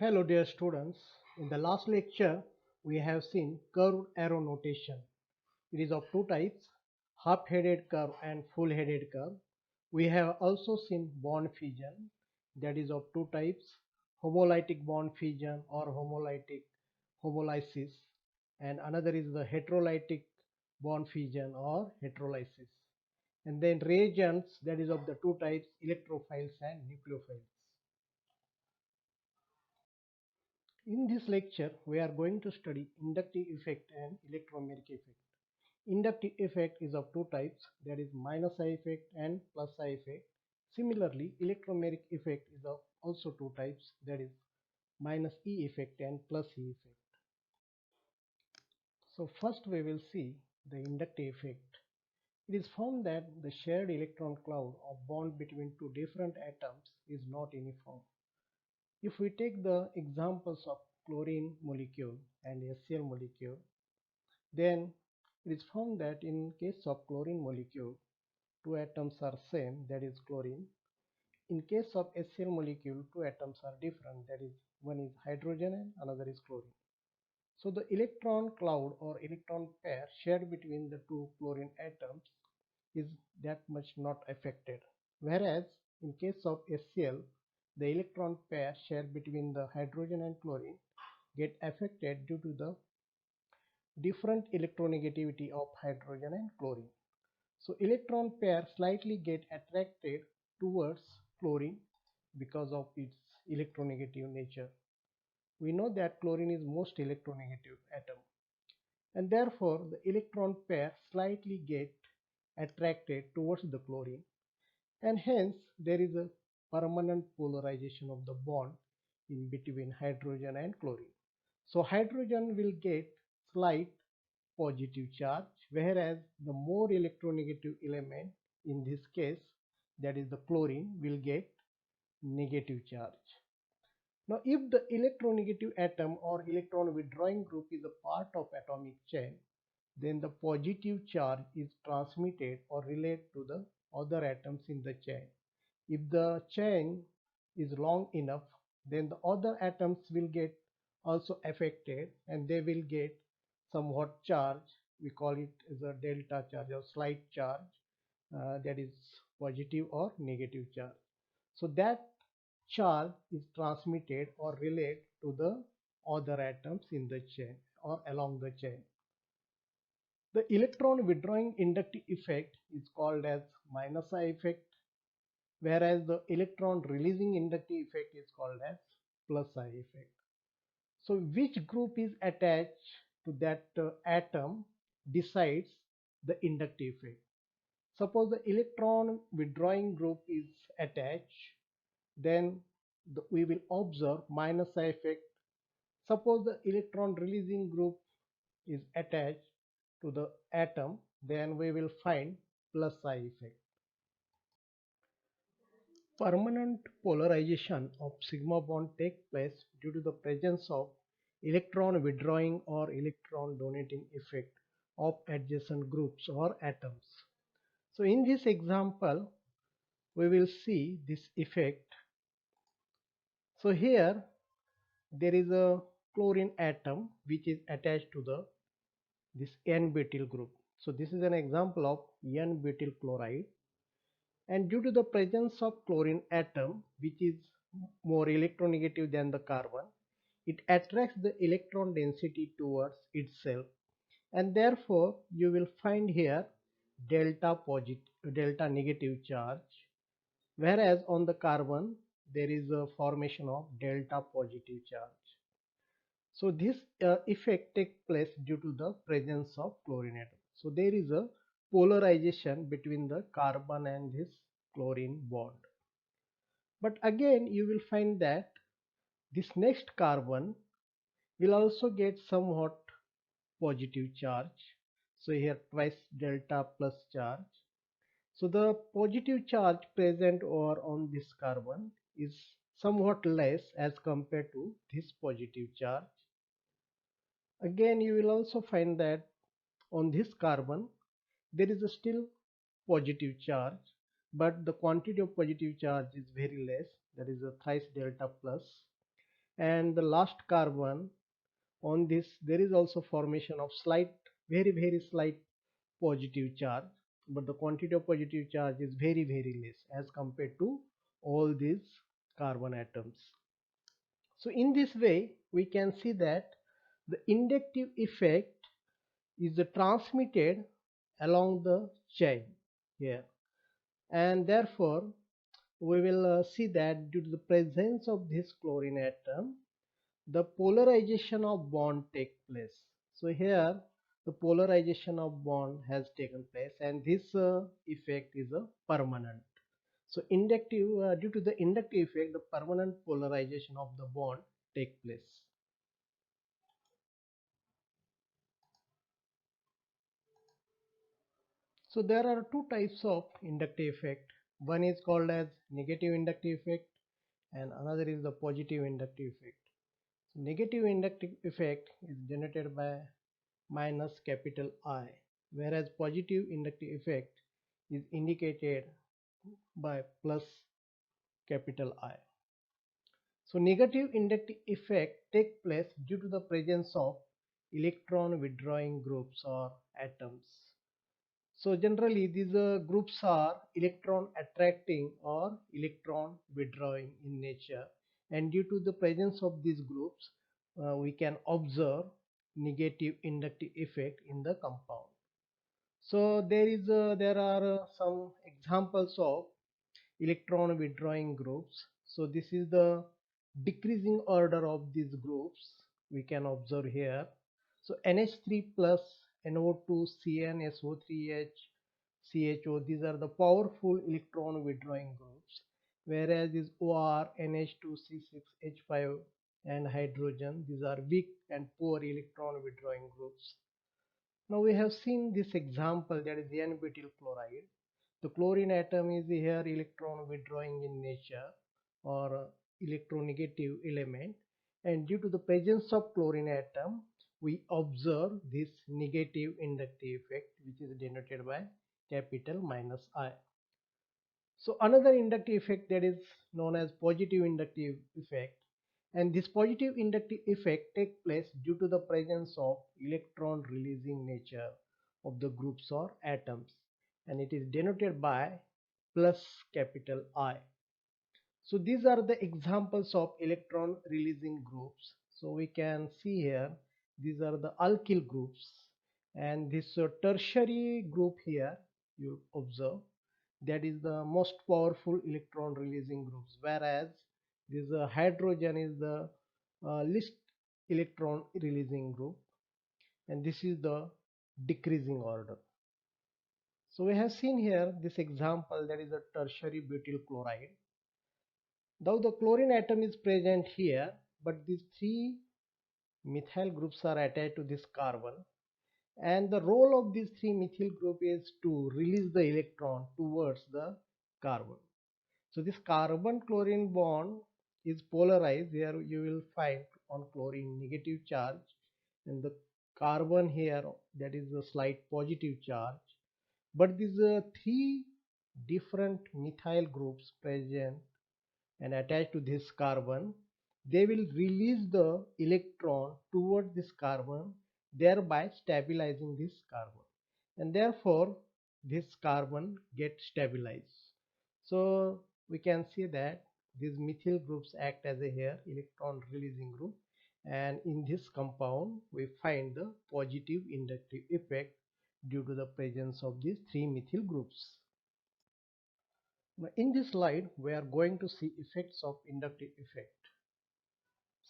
Hello dear students, in the last lecture we have seen curved arrow notation. It is of two types, half-headed curve and full-headed curve. We have also seen bond fission, that is of two types, homolytic bond fission or homolytic homolysis, and another is the heterolytic bond fission or heterolysis. And then reagents, that is of the two types, electrophiles and nucleophiles. In this lecture, we are going to study inductive effect and electromagnetic effect. Inductive effect is of two types, that is minus I effect and plus I effect. Similarly, electromagnetic effect is of also two types, that is minus E effect and plus E effect. So first we will see the inductive effect. It is found that the shared electron cloud of bond between two different atoms is not uniform. If we take the examples of chlorine molecule and HCl molecule, then it is found that in case of chlorine molecule, two atoms are same, that is chlorine. In case of HCl molecule, two atoms are different, that is one is hydrogen and another is chlorine. So the electron cloud or electron pair shared between the two chlorine atoms is that much not affected. Whereas in case of HCl, the electron pair shared between the hydrogen and chlorine get affected due to the different electronegativity of hydrogen and chlorine. So electron pair slightly get attracted towards chlorine because of its electronegative nature. We know that chlorine is most electronegative atom, and therefore the electron pair slightly get attracted towards the chlorine, and hence there is a permanent polarization of the bond in between hydrogen and chlorine. So hydrogen will get slight positive charge, whereas the more electronegative element, in this case that is the chlorine, will get negative charge. Now if the electronegative atom or electron withdrawing group is a part of atomic chain, then the positive charge is transmitted or relayed to the other atoms in the chain. If the chain is long enough, then the other atoms will get also affected and they will get somewhat charge. We call it as a delta charge or slight charge, that is positive or negative charge. So that charge is transmitted or relayed to the other atoms in the chain or along the chain. The electron withdrawing inductive effect is called as minus I effect, whereas the electron releasing inductive effect is called as plus I effect. So which group is attached to that atom decides the inductive effect. Suppose the electron withdrawing group is attached, then we will observe minus I effect. Suppose the electron releasing group is attached to the atom, then we will find plus I effect. Permanent polarization of sigma bond takes place due to the presence of electron withdrawing or electron donating effect of adjacent groups or atoms. So in this example, we will see this effect. So here there is a chlorine atom which is attached to this N-butyl group. So this is an example of N-butyl chloride, and due to the presence of chlorine atom which is more electronegative than the carbon, it attracts the electron density towards itself, and therefore you will find here delta negative charge, whereas on the carbon there is a formation of delta positive charge. So this effect takes place due to the presence of chlorine atom. So there is a polarization between the carbon and this chlorine bond. But again you will find that this next carbon will also get somewhat positive charge. So here twice delta plus charge. So the positive charge present or on this carbon is somewhat less as compared to this positive charge. Again you will also find that on this carbon there is a still positive charge, but the quantity of positive charge is very less, that is a thrice delta plus. and the last carbon on this, there is also formation of slight, very slight positive charge, but the quantity of positive charge is very less as compared to all these carbon atoms. So in this way we can see that the inductive effect is transmitted along the chain here, and therefore we will see that due to the presence of this chlorine atom, the polarization of bond take place. So here the polarization of bond has taken place, and this effect is a permanent. So inductive, due to the inductive effect, the permanent polarization of the bond take place. So there are two types of inductive effect. One is called as negative inductive effect and another is the positive inductive effect. Negative inductive effect is generated by minus capital I, whereas positive inductive effect is indicated by plus capital I. So negative inductive effect take place due to the presence of electron withdrawing groups or atoms. So generally these groups are electron attracting or electron withdrawing in nature, and due to the presence of these groups we can observe negative inductive effect in the compound. So there are some examples of electron withdrawing groups. So this is the decreasing order of these groups we can observe here. So NH3 plus NO2 CnSO3H CHO, these are the powerful electron withdrawing groups, whereas this OR NH2 C6H5 and hydrogen, these are weak and poor electron withdrawing groups. Now we have seen this example, that is N-butyl chloride. The chlorine atom is here electron withdrawing in nature or electronegative element, and due to the presence of chlorine atom we observe this negative inductive effect, which is denoted by capital minus I. So another inductive effect, that is known as positive inductive effect, and this positive inductive effect takes place due to the presence of electron releasing nature of the groups or atoms, and it is denoted by plus capital I. So these are the examples of electron releasing groups. So we can see here these are the alkyl groups, and this tertiary group here you observe, that is the most powerful electron releasing groups, whereas this hydrogen is the least electron releasing group, and this is the decreasing order. So we have seen here this example, that is a tertiary butyl chloride. Though the chlorine atom is present here, but these three methyl groups are attached to this carbon, and the role of these three methyl group is to release the electron towards the carbon. So this carbon chlorine bond is polarized. Here you will find on chlorine negative charge, and the carbon here, that is a slight positive charge. But these three different methyl groups present and attached to this carbon, they will release the electron towards this carbon, thereby stabilizing this carbon, and therefore this carbon gets stabilized. So we can see that these methyl groups act as a here electron releasing group, and in this compound we find the positive inductive effect due to the presence of these three methyl groups. Now in this slide we are going to see effects of inductive effect.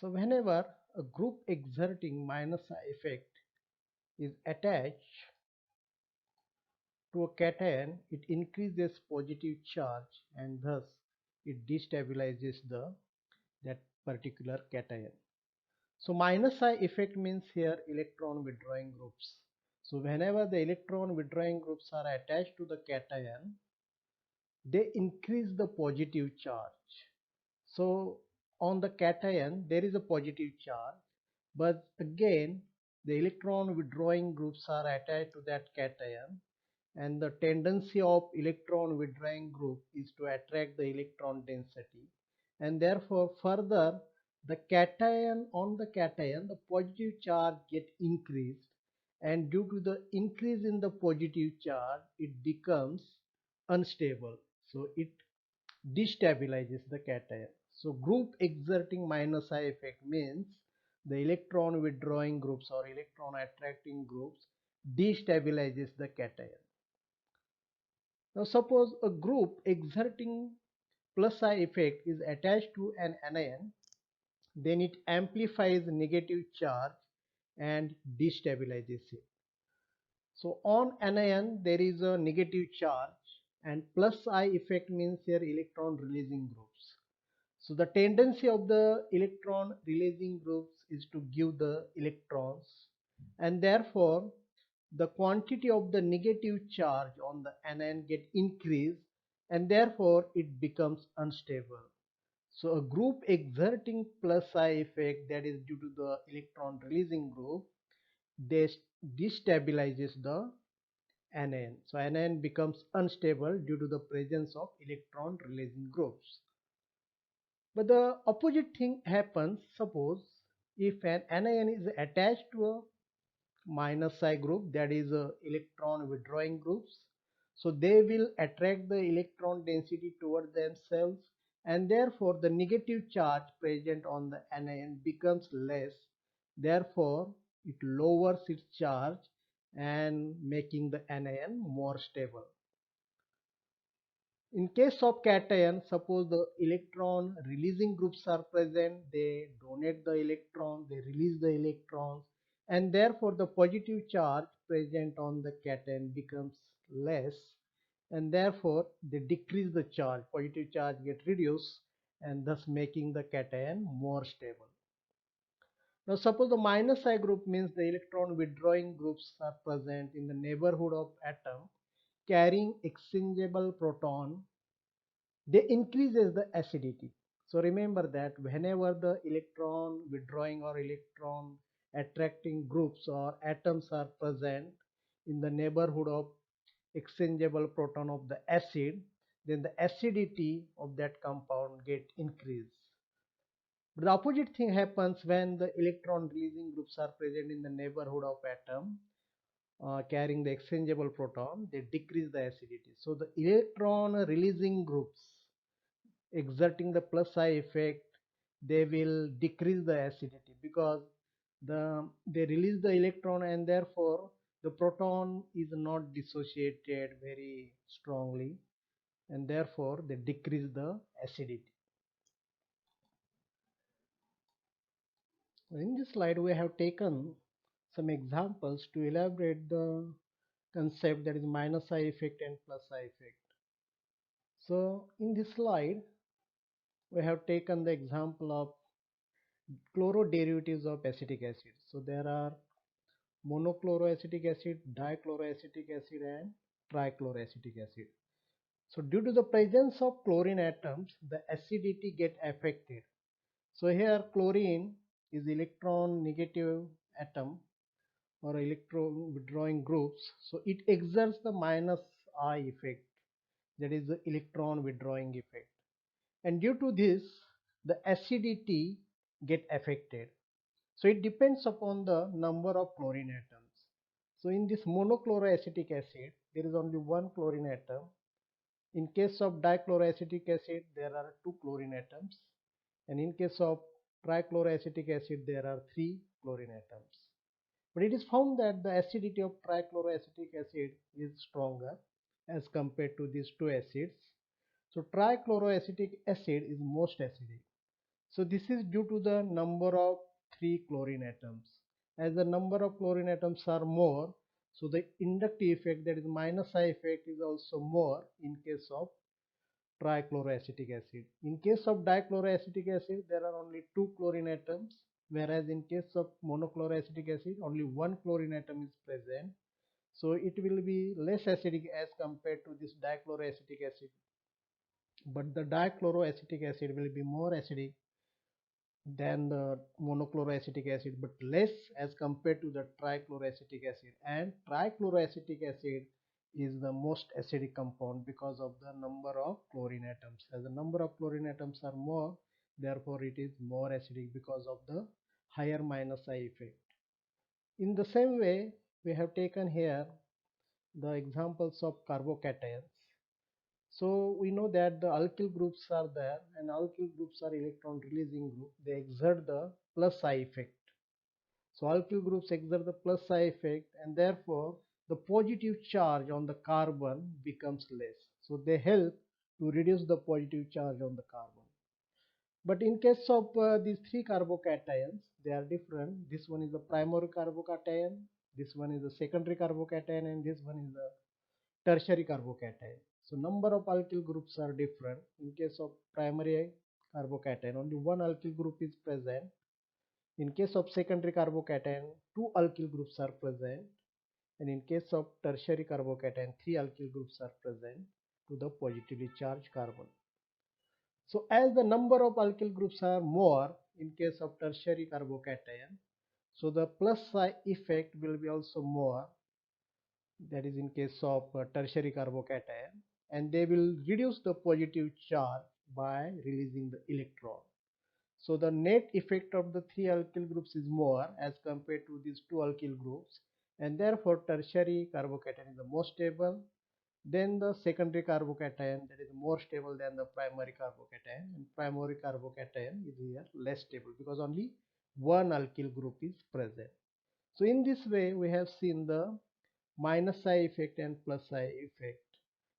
So whenever a group exerting minus I effect is attached to a cation, it increases positive charge and thus it destabilizes that particular cation. So minus I effect means here electron withdrawing groups. So whenever the electron withdrawing groups are attached to the cation, they increase the positive charge. So on the cation there is a positive charge, but again the electron withdrawing groups are attached to that cation, and the tendency of electron withdrawing group is to attract the electron density, and therefore further the cation, on the cation, the positive charge get increased, and due to the increase in the positive charge it becomes unstable, so it destabilizes the cation. So group exerting minus I effect means the electron withdrawing groups or electron attracting groups destabilizes the cation. Now suppose a group exerting plus I effect is attached to an anion, then it amplifies negative charge and destabilizes it. So on anion there is a negative charge, and plus I effect means here electron releasing groups. So the tendency of the electron releasing groups is to give the electrons, and therefore the quantity of the negative charge on the anion get increased, and therefore it becomes unstable. So a group exerting plus I effect, that is due to the electron releasing group, they destabilizes the anion. So anion becomes unstable due to the presence of electron releasing groups. But the opposite thing happens. Suppose if an anion is attached to a minus I group, that is electron withdrawing groups, so they will attract the electron density toward themselves, and therefore the negative charge present on the anion becomes less, therefore it lowers its charge and making the anion more stable. In case of cation, suppose the electron releasing groups are present, they donate the electron, they release the electrons, and therefore the positive charge present on the cation becomes less, and therefore they decrease the charge, positive charge get reduced, and thus making the cation more stable. Now suppose the minus I group means the electron withdrawing groups are present in the neighborhood of atom carrying exchangeable proton, they increases the acidity. So remember that whenever the electron withdrawing or electron attracting groups or atoms are present in the neighborhood of exchangeable proton of the acid, then the acidity of that compound get increased. But the opposite thing happens when the electron releasing groups are present in the neighborhood of atom carrying the exchangeable proton, they decrease the acidity. So the electron releasing groups exerting the plus I effect, they will decrease the acidity because they release the electron, and therefore the proton is not dissociated very strongly, and therefore they decrease the acidity. In this slide we have taken some examples to elaborate the concept, that is minus I effect and plus I effect. So in this slide we have taken the example of chloroderivatives of acetic acid. So there are monochloroacetic acid, dichloroacetic acid, and trichloroacetic acid. So due to the presence of chlorine atoms, the acidity get affected. So here chlorine is electron negative atom or electron withdrawing groups. So it exerts the minus I effect, that is the electron withdrawing effect. And due to this, the acidity get affected. So it depends upon the number of chlorine atoms. So in this monochloroacetic acid, there is only one chlorine atom. In case of dichloroacetic acid, there are two chlorine atoms. And in case of trichloroacetic acid, there are three chlorine atoms. But it is found that the acidity of trichloroacetic acid is stronger as compared to these two acids. So trichloroacetic acid is most acidic. So this is due to the number of three chlorine atoms. As the number of chlorine atoms are more, so the inductive effect, that is minus I effect, is also more in case of trichloroacetic acid. In case of dichloroacetic acid, there are only two chlorine atoms, whereas in case of monochloroacetic acid, only one chlorine atom is present. So it will be less acidic as compared to this dichloroacetic acid. But the dichloroacetic acid will be more acidic than the monochloroacetic acid, but less as compared to the trichloroacetic acid. And trichloroacetic acid is the most acidic compound because of the number of chlorine atoms. As the number of chlorine atoms are more, therefore it is more acidic because of the higher minus I effect. In the same way, we have taken here the examples of carbocations. So we know that the alkyl groups are there, and alkyl groups are electron releasing group. They exert the plus I effect. So alkyl groups exert the plus I effect, and therefore the positive charge on the carbon becomes less. So they help to reduce the positive charge on the carbon. But in case of these three carbocations, they are different. This one is the primary carbocation, this one is the secondary carbocation, and this one is the tertiary carbocation. So number of alkyl groups are different. In case of primary carbocation, only one alkyl group is present. In case of secondary carbocation, two alkyl groups are present. And in case of tertiary carbocation, three alkyl groups are present to the positively charged carbon. So as the number of alkyl groups are more in case of tertiary carbocation, so the plus psi effect will be also more, that is in case of tertiary carbocation, and they will reduce the positive charge by releasing the electron. So the net effect of the three alkyl groups is more as compared to these two alkyl groups, and therefore tertiary carbocation is the most stable. Then the secondary carbocation, that is more stable than the primary carbocation, and primary carbocation is here less stable because only one alkyl group is present. So in this way we have seen the minus I effect and plus I effect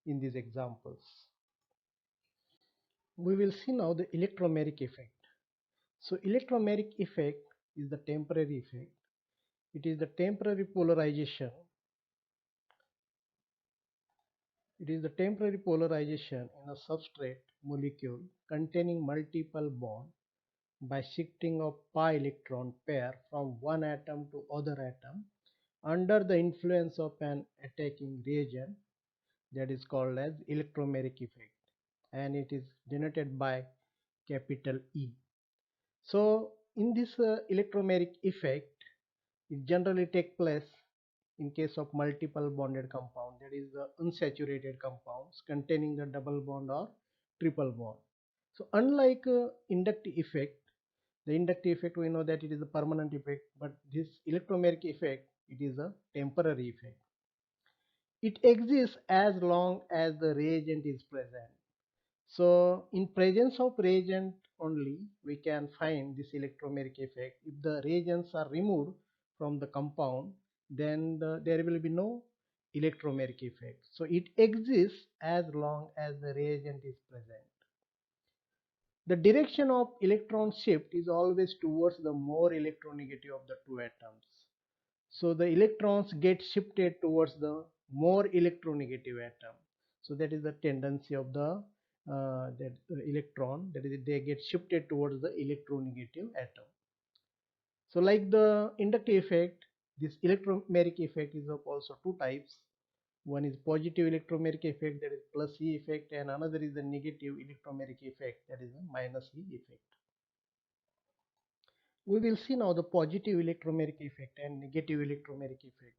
in these examples. We will see now the electromeric effect. So electromeric effect is the temporary effect. It is the temporary polarization. It is the temporary polarization in a substrate molecule containing multiple bonds by shifting of pi electron pair from one atom to other atom under the influence of an attacking reagent, that is called as electromeric effect, and it is denoted by capital E. So in this electromeric effect, it generally takes place in case of multiple bonded compound, that is the unsaturated compounds containing the double bond or triple bond. So unlike inductive effect, the inductive effect we know that it is a permanent effect, but this electromeric effect, it is a temporary effect. It exists as long as the reagent is present. So in presence of reagent only we can find this electromeric effect. If the reagents are removed from the compound, then there will be no electromeric effect. So it exists as long as the reagent is present. The direction of electron shift is always towards the more electronegative of the two atoms. So the electrons get shifted towards the more electronegative atom. So that is the tendency of the electron, that is they get shifted towards the electronegative atom. So like the inductive effect, this electromeric effect is of also two types. One is positive electromeric effect, that is plus E effect, and another is the negative electromeric effect, that is the minus E effect. We will see now the positive electromeric effect and negative electromeric effect.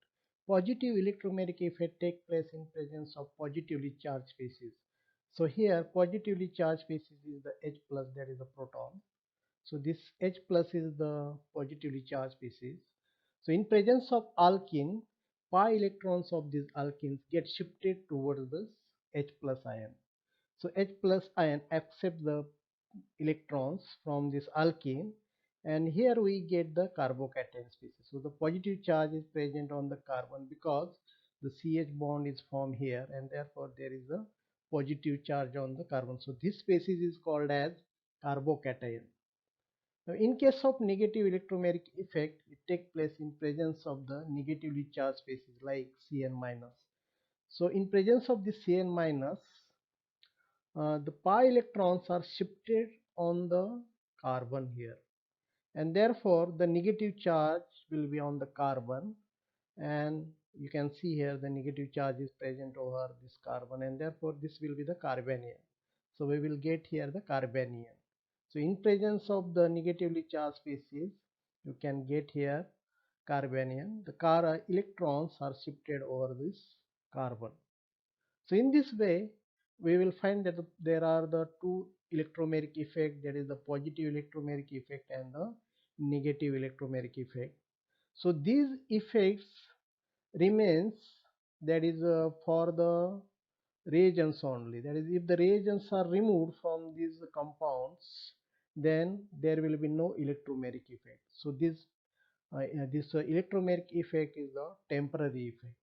Positive electromeric effect takes place in presence of positively charged species. So here positively charged species is the H plus, that is the proton. So this H plus is the positively charged species. So in presence of alkene, pi electrons of these alkenes get shifted towards this H plus ion. So H plus ion accept the electrons from this alkene, and here we get the carbocation species. So the positive charge is present on the carbon because the CH bond is formed here, and therefore there is a positive charge on the carbon. So this species is called as carbocation. Now in case of negative electromeric effect, it takes place in presence of the negatively charged species like Cn minus. So in presence of the Cn minus, the pi electrons are shifted on the carbon here, and therefore the negative charge will be on the carbon, and you can see here the negative charge is present over this carbon, and therefore this will be the carbanion. So we will get here the carbanion. So in presence of the negatively charged species, you can get here carbanion. The electrons are shifted over this carbon. So in this way we will find that there are the two electromeric effect, that is the positive electromeric effect and the negative electromeric effect. So these effects remains, that is for the reagents only. That is, if the reagents are removed from these compounds, then there will be no electromeric effect. So this electromeric effect is the temporary effect.